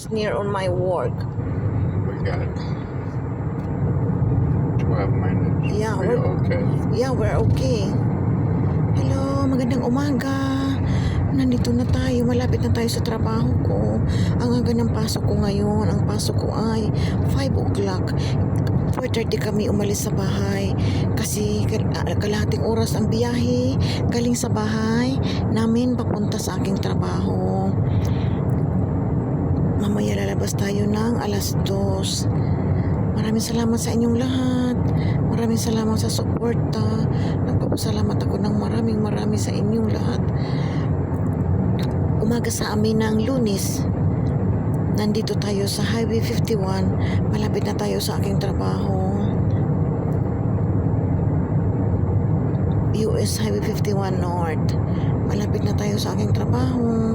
near on my work. We got 12 minutes. Yeah, We're okay. Yeah, we're okay. Hello, magandang umaga. Nandito na tayo, malapit na tayo sa trabaho ko. Ang aga ng pasok ko ngayon, ang pasok ko ay 5 o'clock. 4:30 kami umalis sa bahay kasi kalahating oras ang biyahe galing sa bahay namin papunta sa aking trabaho. Mamaya lalabas tayo ng alas 2. Maraming salamat sa inyong lahat. Maraming salamat sa suporta. Nagpapasalamat ako ng maraming sa inyong lahat. Umaga sa amin ng Lunes. Nandito tayo sa Highway 51. Malapit na tayo sa aking trabaho. US Highway 51 North. Malapit na tayo sa aking trabaho.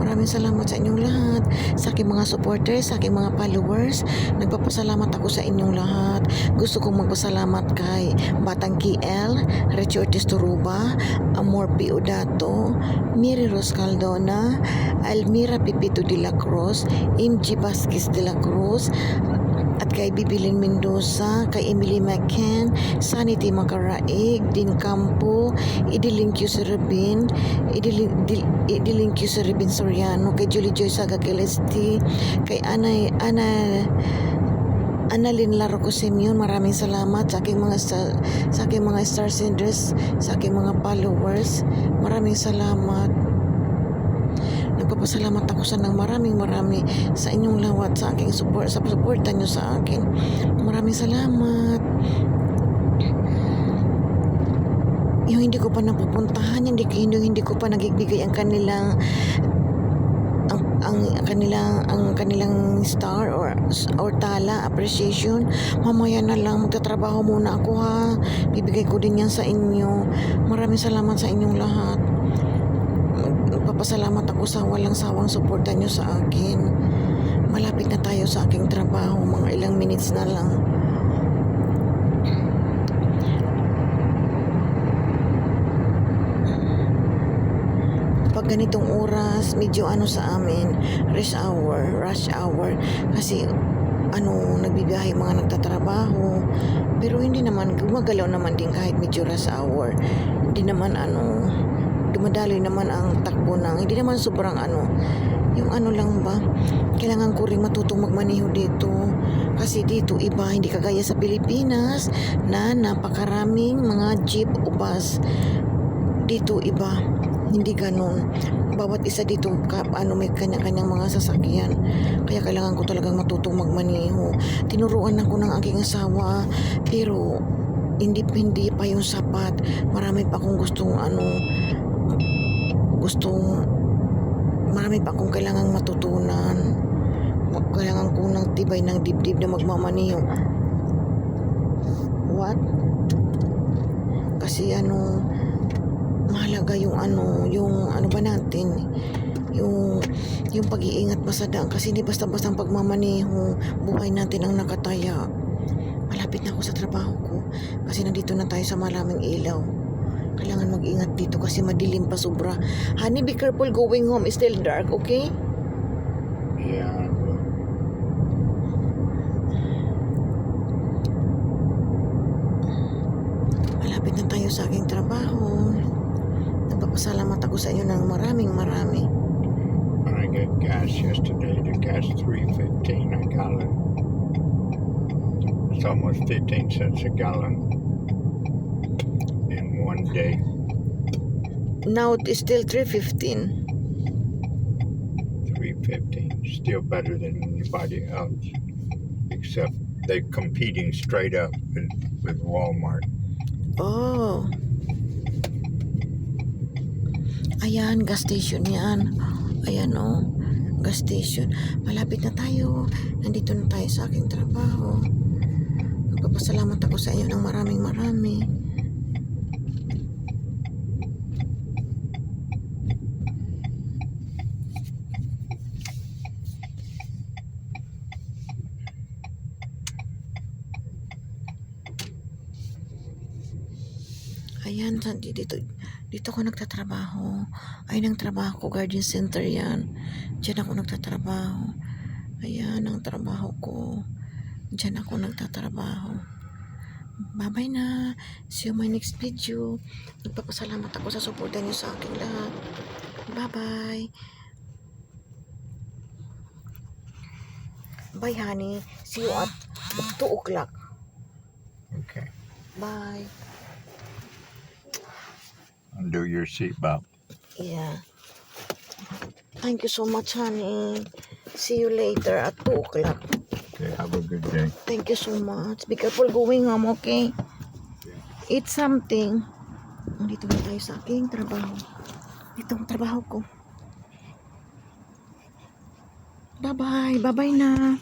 Maraming salamat sa inyong lahat, sa aking mga supporters, sa aking mga followers. Nagpapasalamat ako sa inyong lahat. Gusto kong magpasalamat kay Batang KL, Richie Ortiz Turuba, Amor Piodato, Miri Ros Caldona, Almira Pipito de la Cruz, MG Vasquez de la Cruz, at kay Bibilin Mendoza, kay Emily McCann, Sanity Macaraig, Din Campo, Idiling Q. Serabin, Idiling Q. Serabin Soriano, kay Julie Joy Saga Celesti, kay Annalyn Larroco Simeon. Maraming salamat sa aking mga star senders, sa aking mga followers. Maraming salamat. Nagpapasalamat ako sa marami sa inyong lawat, sa aking support, sa suporta nyo sa akin. Maraming salamat. Yung hindi ko pa napupuntahan, hindi ko pa nagigbigay ang kanilang kanilang star or tala appreciation. Mamaya na lang, magtatrabaho muna ako ha. Bibigay ko din yan sa inyo. Maraming salamat sa inyong lahat. Magpapasalamat ako sa walang sawang suporta nyo sa akin. Malapit na tayo sa aking trabaho, mga ilang minutes na lang. Pag ganitong oras, medyo sa amin, rush hour, kasi nagbibiyahe mga nagtatrabaho, pero hindi naman, gumagalaw naman din kahit medyo rush hour. Hindi naman dumadaloy naman ang takbo ng, hindi naman sobrang yung lang ba, kailangan ko rin matutong magmaneho dito kasi dito iba, hindi kagaya sa Pilipinas na napakaraming mga jeep o bus. Dito iba, hindi ganun. Bawat isa dito may kanya-kanyang mga sasakyan, kaya kailangan ko talagang matutong magmaneho. Tinuruan ako ng aking asawa, pero hindi pa yung sapat. Marami pa akong marami pa akong kailangang matutunan. Kailangan ko ng tibay ng dibdib na magmamaniho. What? Kasi mahalaga yung natin, yung pag-iingat pa sa daan, kasi hindi basta-basta ang pagmamaneho. Buhay natin ang nakataya. Malapit na ako sa trabaho ko kasi nandito na tayo sa maraming ilaw. Kailangan mag-ingat dito kasi madilim pa sobra. Honey, be careful going home. It's still dark, okay? Yeah. Malapit na tayo sa aking trabaho. Nagpapasalamat ako sa inyo ng marami. When I got gas yesterday, the gas $3.15 a gallon. It's almost 15 cents a gallon in one day. Now it is still 3.15. $3.15, still better than anybody else, except they're competing straight up with Walmart. Oh. Ayan, gas station yan. Ayan gas station. Malapit na tayo. Nandito na tayo sa aking trabaho. Nagpapasalamat ako sa inyo ng marami. Ayan, dito ako nagtatrabaho. Ay, ng trabaho ko, Guardian Center yan. Diyan ako nagtatrabaho. ng trabaho ko. Diyan ako nagtatrabaho. Bye-bye na. See you my next video. Nagpapasalamat ako sa suporta niyo sa aking lahat. Bye-bye. Bye, honey. See you at 2 o'clock. Okay. Bye. Undo your seatbelt. Yeah. Thank you so much, honey. See you later at 2 o'clock. Okay, have a good day. Thank you so much. Be careful going home, okay? Eat something. Dito na tayo sa aking trabaho. Dito ang trabaho ko. Bye-bye. Bye-bye na.